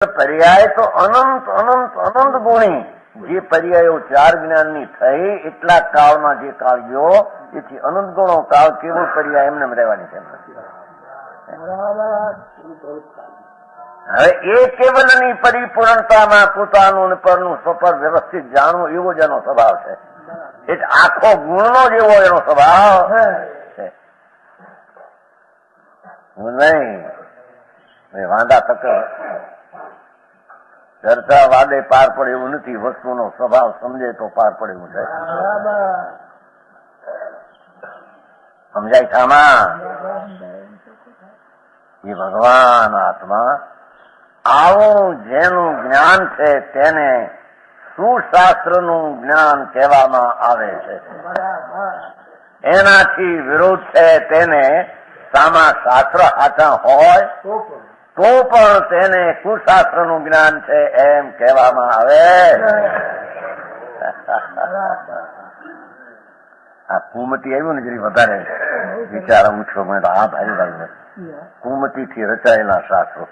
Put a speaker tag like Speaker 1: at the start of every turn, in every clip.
Speaker 1: पर्याय तो अनंत अनंत अनंत गुणी જે પર્યાયો ચાર જ્ઞાનની થઈ એટલા કાળમાં જે કાળ ગયો એથી અનંત ગુણો કાળ કેવો પર્યાય એમને રહેવાની છે. હવે એ કેવલની પરિપૂર્ણતામાં પોતાનું પરનું સ્વપર વ્યવસ્થિત જાણવું એવો જ એનો સ્વભાવ છે. એ આખો ગુણનો જેવો એનો સ્વભાવ છે. નહીં વાંધા તક ચર્ચા વાદે પાર પડે એવું નથી. વસ્તુનો સ્વભાવ સમજે તો પાર પડે એવું છે. સમજાય થામાં એ ભગવાન આત્મા આવું જેનું જ્ઞાન છે તેને સુશાસ્ત્રનું જ્ઞાન કહેવામાં આવે છે. એનાથી વિરોધ છે તેને સામા શાસ્ત્ર આચા હોય તો પણ તેને કુશાસ્ત્રનું જ્ઞાન છે એમ કહેવામાં આવે. આ કુમતી આવ્યું ને જરી વધારે વિચાર ઊંચો મને તો આ ભાઈ ભાઈ કુમતીથી રચાયેલા શાસ્ત્રો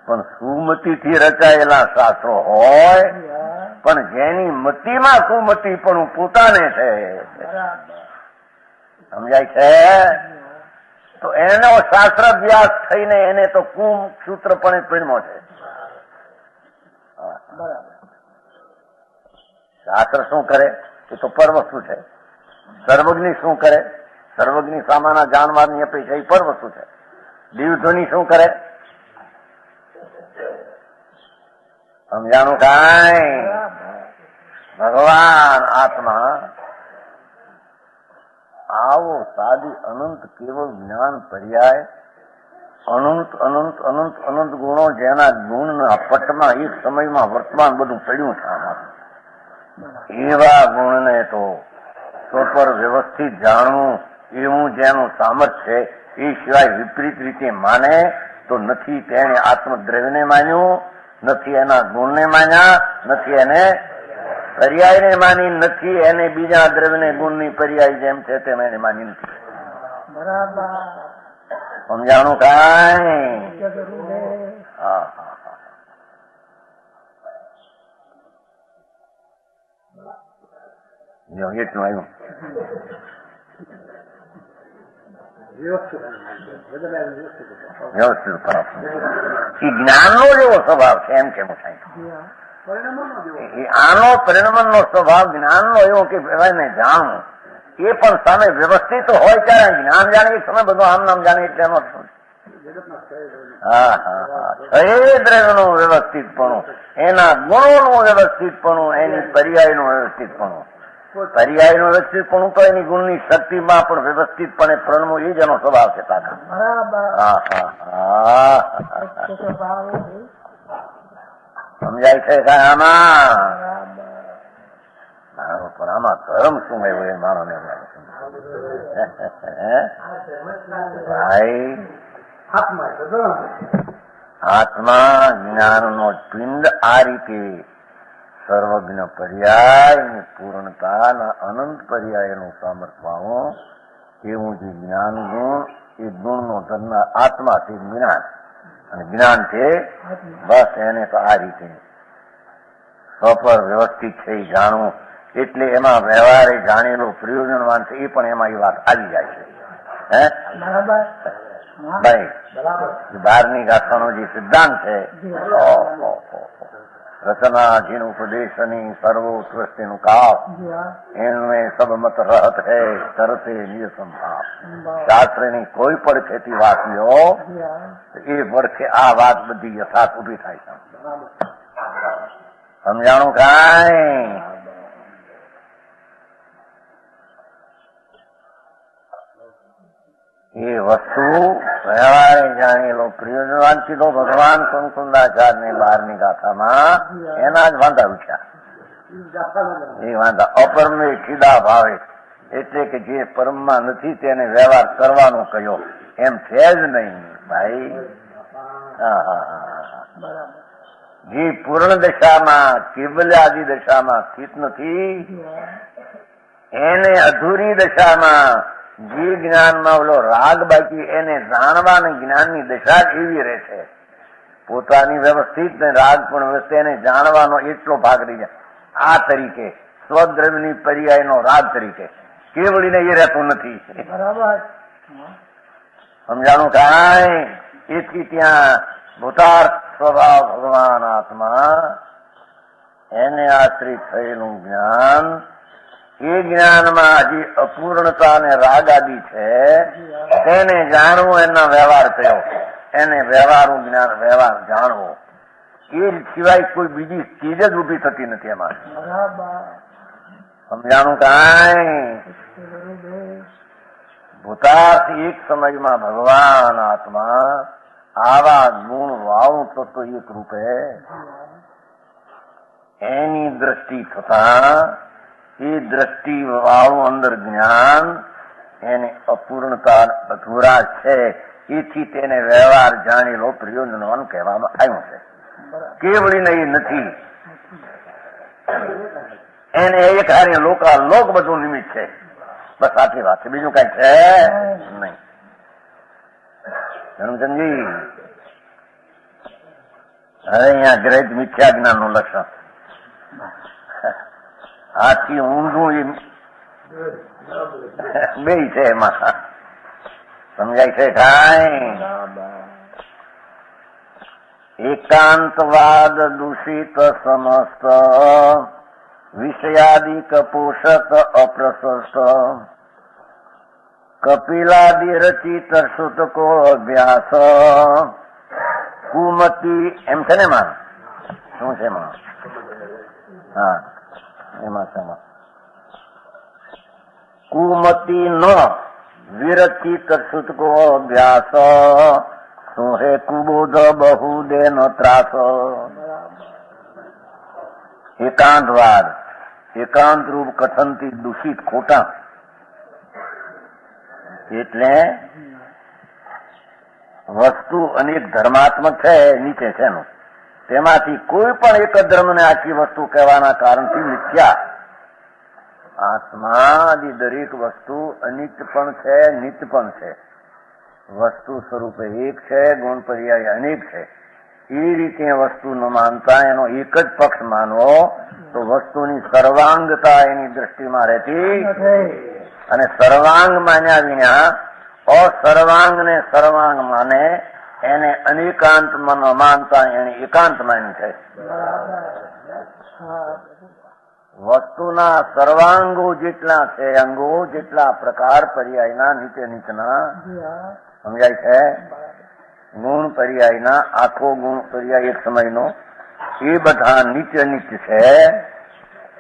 Speaker 1: પણ સુમતીથી રચાયેલા શાસ્ત્રો હોય પણ જેની મતીમાં કુમતી પણ પોતાને છે. સમજાય છે? તો એનો શાસ્ત્ર અભ્યાસ થઈને એને તો કુમ સૂત્ર પણ પરિણમો છે. શાસ્ત્ર શું કરે એ તો પર વસ્તુ છે. સર્વજ્ઞ શું કરે? સર્વજ્ઞ સામાના જાણવાની અપેક્ષા એ પર વસ્તુ છે. દિવધ્વનિ શું કરે? સમજાણું કાંઈ? ભગવાન આત્મા આવો સાદી અનંત કેવળ જ્ઞાન પર્યાય અનંત અનંત અનંત અનંત ગુણો જેના ગુણના પટમાં એક સમયમાં વર્તમાન બધું પડ્યું છે. એવા ગુણને તો સ્વપર વ્યવસ્થિત જાણવું એવું જેનું સામર્થ્ય છે એ સિવાય વિપરીત રીતે માને તો નથી તેને આત્મદ્રવ્યને માન્યું, નથી એના ગુણને માન્યા, નથી એને પર્યાયને માની, નથી એને બીજા દ્રવ્યને ગુણની પર્યાય જેમ છે તેમ એને માની નથી. બરાબર સમજાણું કાંઈ? હા હા હા. એટલું આવ્યું. વ્યવસ્થિત ખરાબ એ જ્ઞાનનો જેવો સ્વભાવ છે એમ કેમ થાય. આનો પરિણમનનો સ્વભાવ જ્ઞાનનો એવો કે એને જાણવું એ પણ સામે વ્યવસ્થિત હોય ત્યારે જ્ઞાન જાણે એક સમય બધું આમ નામ જાણે એટલે એનો હા હા હા એ દ્રવ્યનું વ્યવસ્થિતપણું, એના ગુણોનું વ્યવસ્થિતપણું, એની પર્યાયનું વ્યવસ્થિતપણું. પર્યાયનું વ્યવસ્થિતપણું તો એની ગુણની શક્તિમાં પણ વ્યવસ્થિતપણે પ્રણવું એ જ એનો સ્વભાવ છે. કાકા હા હા હા સમજાય છે? આમાં પણ આમાં ધર્મ શું આવ્યું એ મારો ને ભાઈ. આત્મા જ્ઞાનનો પિંડ આ રીતે સર્વજ્ઞ પર્યાય પૂર્ણતાના અનંત પર્યાયનું સામર્થ્ય એવું જે જ્ઞાન ગુણ એ ગુણનો ધરનાર આત્મા છે જ્ઞાન, અને જ્ઞાન છે બસ એને તો આ રીતે સ્વપર વ્યવસ્થિત છે એ જાણવું. એટલે એમાં વ્યવહારે જાણેલો પ્રયોજનવાન છે એ પણ એમાં એ વાત આવી જાય છે. હે ભાઈ 12મી ગાથાનો જે સિદ્ધાંત છે રચનાધીન ઉપદેશની સર્વોત્કૃષ્ટિનું કાપ એનું સબ મત રહત હે તરતે નિજ સંભાવ. શાસ્ત્રની કોઈ પડખેથી વાત લ્યો એ પડખે આ વાત બધી યથાર્થ ઉભી થાય છે. સમજાણું કાંઈ? એ વસ્તુ વ્યવહારે જાણેલો પ્રયોજનવાન કીધો ભગવાન કુંકુંદાચાર્ય 12મી ગાથામાં એના જ વાંધા ઉઠ્યા. એ વાંધા અપરમે સીધા ભાવે એટલે કે જે પરમમાં નથી તેને વ્યવહાર કરવાનો કહ્યો એમ છે જ નહીં ભાઈ. હા હા હા. જે પૂર્ણ દશામાં કેવલ્યાદિ દશામાં સ્થિત નથી એને અધૂરી દશામાં જે જ્ઞાનમાં ઓલો રાગ બાકી એને જાણવાની જ્ઞાનની દશા જ એવી રહે છે. પોતાની વ્યવસ્થિત ને રાગ પણ તેને જાણવાનો એટલો ભાગ રહી જાય. આ તરીકે સ્વદ્રવ્યની પર્યાયનો રાગ તરીકે કેવળીને એ રહેતો નથી.
Speaker 2: બરાબર.
Speaker 1: સમજાણું કાંઈ? એથી ત્યાં ભૂતાર્થ સ્વભાવ ભગવાન આત્મા એને આશ્રિત થયેલું જ્ઞાન, એ જ્ઞાનમાં હજી અપૂર્ણતા અને રાગ આદિ છે, તેને જાણવું એના વ્યવહાર થયો. એને વ્યવહારનું જ્ઞાન, વ્યવહાર જાણવો, એ સિવાય કોઈ બીજી ચીજ જ ઉભી થતી નથી એમાં. સમજાણું કાંઈ? ભૂતાર્થ એક સમયમાં ભગવાન આત્મા આવા ગુણ વાવું તો એક રૂપે એની દ્રષ્ટિ થતા એ દ્રષ્ટિ વાળું અંદર જ્ઞાન એને અપૂર્ણતા અધૂરા છે, એથી તેને વ્યવહાર જાણેલો પ્રયોજનવાન કહેવામાં આવ્યું છે. કેવળીને એ નથી, એને એક હારે લોક બધું નિમિત્ત છે. બસ આટલી વાત છે, બીજું કઈ છે નહીં. ધર્મચંદજી, હવે અહીંયા ગ્રહિત મિથ્યા જ્ઞાન નું લક્ષણ આથી ઊંધું બે છે એમાં. સમજાય છે કાંઈ? એકાંતવાદ દૂષિત સમસ્ત વિષયાદિક પોષક અપ્રશસ્ત કપિલાદિ રચિત શ્રુતકો અભ્યાસ કુમતી એમ છે ને એમાં શું છે એમાં? હા, એમાં છે કુમતી ન વિરચિત શ્રુતકો અભ્યાસ શું હે કુબોધ બહુ દે ન ત્રાસ. એકાંતવાદ, એકાંત રૂપ કથનથી દૂષિત ખોટા, એટલે વસ્તુ અનેક ધર્માત્મક છે, નીચે છે એનું, તેમાંથી કોઈ પણ એક ધર્મને આખી વસ્તુ કહેવાના કારણથી મિથ્યા. આત્માની દરેક વસ્તુ અનિત્ય પણ છે, નિત્ય પણ છે. વસ્તુ સ્વરૂપે એક છે, ગુણ પર્યાય અનેક છે. એ રીતે વસ્તુ ન માનતા એનો એક જ પક્ષ માનવો તો વસ્તુની સર્વાંગતા એની દ્રષ્ટિમાં રહેતી, અને સર્વાંગ માન્યા વિના અસર્વાંગ ને સર્વાંગ માને એને અનેકાંત માનતા એને એકાંત માન્યું છે. વસ્તુના સર્વાંગો જેટલા છે, અંગો જેટલા પ્રકાર પર્યાયના નીચે નીચના, સમજાય છે? ગુણ પર્યાયના આખો ગુણ પર્યાય એક સમયનો એ બધા નિત્ય નિત્ય છે.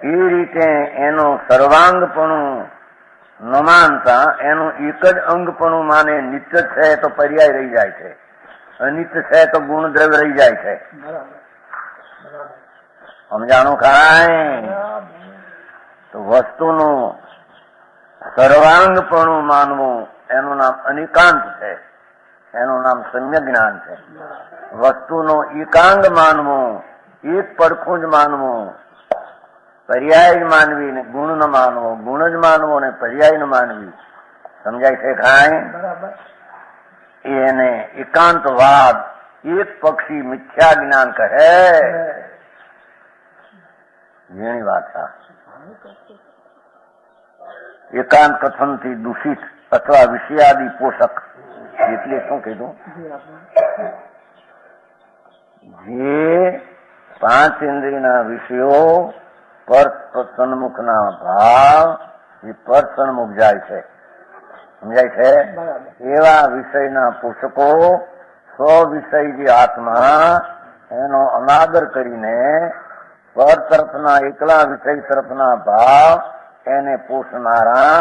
Speaker 1: એ રીતે એનું સર્વાંગપણું ન માનતા એનું એક જ અંગપણું માને નિત્ય છે તો પર્યાય રહી જાય છે, અનિત્ય છે તો ગુણ દ્રવ્ય રહી જાય છે. સમજાણું કાંઈ? તો વસ્તુનું સર્વાંગપણું માનવું એનું નામ અનિકાંત છે, એનું નામ સમ્યક જ્ઞાન છે. વસ્તુનો એકાંગ માનવું, એક પડખું જ માનવું, પર્યાય જ માનવી ને ગુણ ન માનવો, ગુણ જ માનવો ને પર્યાય ન માનવી. સમજાય છે કાંઈ? એને એકાંતવાદ, એક પક્ષી મિથ્યા જ્ઞાન કહે. જેની વાત એકાંત કથનથી દૂષિત અથવા વિષયાદિ પોષક. એટલે શું કીધું? જે પાંચ ઇન્દ્રિયના વિષયો પર સન્મુખના ભાવ એ પર સન્મુખ જાય છે. સમજાય છે? એવા વિષયના પોષકો સ્વ વિષય જે આત્મા એનો અનાદર કરીને પર તરફના એકલા વિષય તરફના ભાવ એને પોષનારા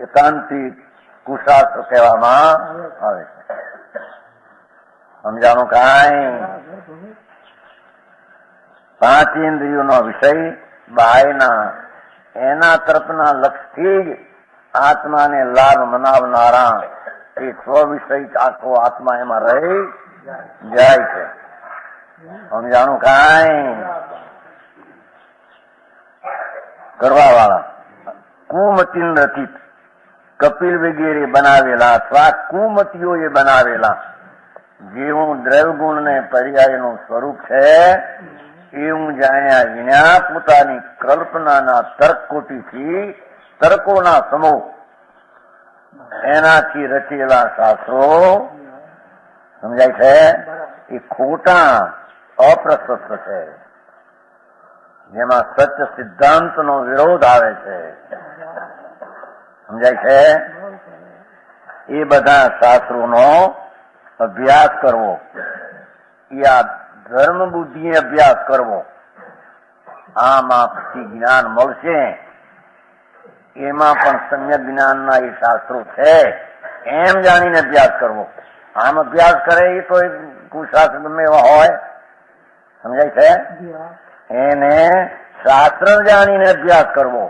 Speaker 1: એકાંતિક કુશાસ્ત્ર કહેવામાં આવે છે. સમજાણું કાંઈ? પાંચ ઇન્દ્રિયોનો વિષય બાયના એના તરફના લક્ષથી જ આત્માને લાભ મનાવનારા એ સ્વવિષય આખો આત્મા એમાં રહી જાય છે. સમજાણું કાંઈ? કરવા વાળા કુમતિન રચિત, કપિલ વગેરે બનાવેલા અથવા કુમતીઓએ બનાવેલા જેવું દ્રવ્યગુણને પર્યાયનું સ્વરૂપ છે એવું જાણ્યા વિના પોતાની કલ્પનાના તર્કકોટીથી તર્કોના સમૂહ એનાથી રચેલા શાસ્ત્રો સમજાય છે એ ખોટા અપ્રશસ્ત છે, જેમાં સત્ય સિદ્ધાંતનો વિરોધ આવે છે. સમજાય છે? એ બધા શાસ્ત્રોનો અભ્યાસ કરવો, એ આ ધર્મ બુદ્ધિ અભ્યાસ કરવો, આમાંથી જ્ઞાન મળશે. એમાં પણ સમ્યક જ્ઞાનના એ શાસ્ત્રો છે એમ જાણીને અભ્યાસ કરવો. આમ અભ્યાસ કરે એ તો કુશાસ્ત્ર ગમે એવા હોય. સમજાય છે? એને શાસ્ત્ર જાણીને અભ્યાસ કરવો.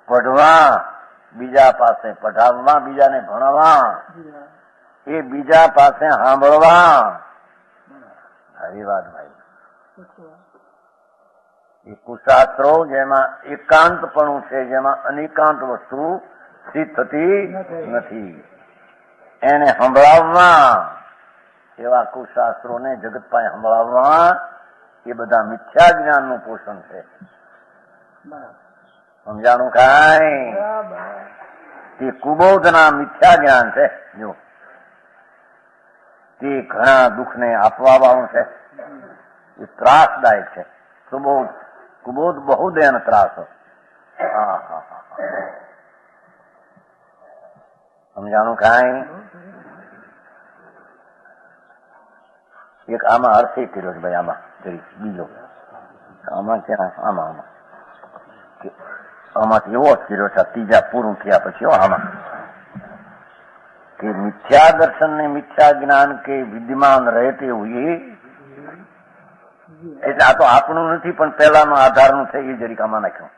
Speaker 1: પઢવા બીજા પાસે, પઢાવવા બીજાને ભણવા, એ બીજા પાસે સાંભળવા. સારી વાત ભાઈ. એ કુશાસ્ત્રો જેમાં એકાંતપણું છે, જેમાં અનેકાંત વસ્તુ સિદ્ધ થતી નથી, એને સંભળાવવા. એવા કુશાસ્ત્રોને જગત પાસે સંભળાવવા એ બધા મિથ્યા જ્ઞાનનું પોષણ છે. સમજાણું કાંઈ? તે કુબોધના મિથ્યા જ્ઞાન છે. જો તે ઘણા દુઃખને આપવા વાળું છે, એ ત્રાસદાયક છે. કુબોધ બહુ દેન ત્રાસ. સમજાણું કાંઈ? એક આમાં અર્થ કર્યો છે ભાઈ, આમાં બીજો આમાં ક્યાં આમાં આમાંથી એવો જ કર્યો છે ત્રીજા પૂરું થયા પછી. આમાં કે મિથ્યા દર્શન ને મિથ્યા જ્ઞાન કે વિદ્યમાન રહેતે હુએ, એટલે આ તો આપણું નથી પણ પેલાનો આધારનું છે. એ જરીક આમાં નાખ્યું.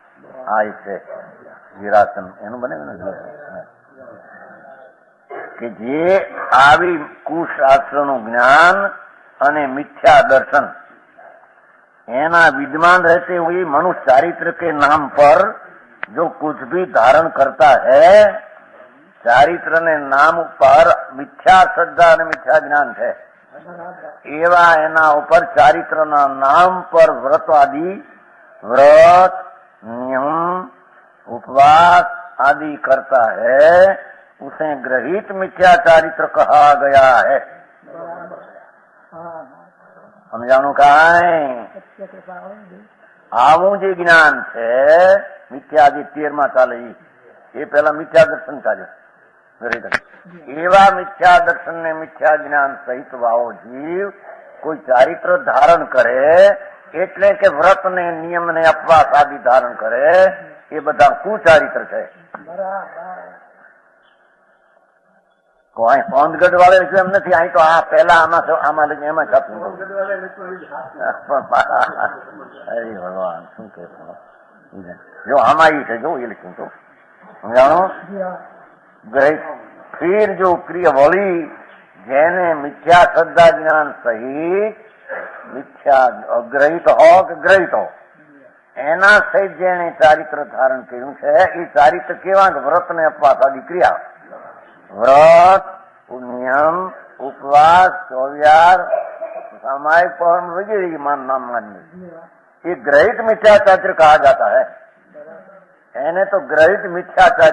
Speaker 1: આ એક છે વિરાસન, એનું બને કે જે આવી કુશાસ્ત્રનું જ્ઞાન અને मिथ्या दर्शन एना विद्यमान रहते हुए मनुष्य चारित्र के नाम पर जो कुछ भी धारण करता है, चारित्र ने नाम पर मिथ्या श्रद्धा और मिथ्या ज्ञान है, एवा एना ऊपर चारित्र ना नाम पर व्रत आदि, व्रत नियम उपवास आदि करता है, उसे ग्रहित मिथ्या चारित्र कहा गया है. સમજાણું કાંઈ? આવું જે જ્ઞાન છે મિથ્યા, જે 13માં ચાલે એ પેલા મિથ્યા દર્શન ચાલે. એવા મિથ્યા દર્શન ને મિથ્યા જ્ઞાન સહિત વાવો જીવ કોઈ ચારિત્ર ધારણ કરે, એટલે કે વ્રત ને નિયમ ને અપવાસ આદિ ધારણ કરે, એ બધા કુચારિત્ર છે. કોઈ પોંદગઢ વાળે લખ્યું એમ નથી. અહીં તો આ પેલા આમાં લખ્યું એમાં છાપું. અરે ભગવાન શું કે જો આમાં એ છે, જો એ લખ્યું તો જાણો ફીર જો પ્રિય વળી જેને મિથ્યા શ્રદ્ધા જ્ઞાન સહિત મિથ્યા અગ્રહિત હો કે ગ્રહિત હો, એના સહિત જેને ચારિત્ર ધારણ કર્યું છે, એ ચારિત્ર કેવા? વ્રત ને અપવાસ આદિ ક્રિયા, व्रत नियम उपवास चौव्यार सामायिक पवन वगैरह मान नाम मानने, ये ग्रहित मिथ्याचार्य कहा जाता है. एने तो ग्रहित मिथ्याचार्य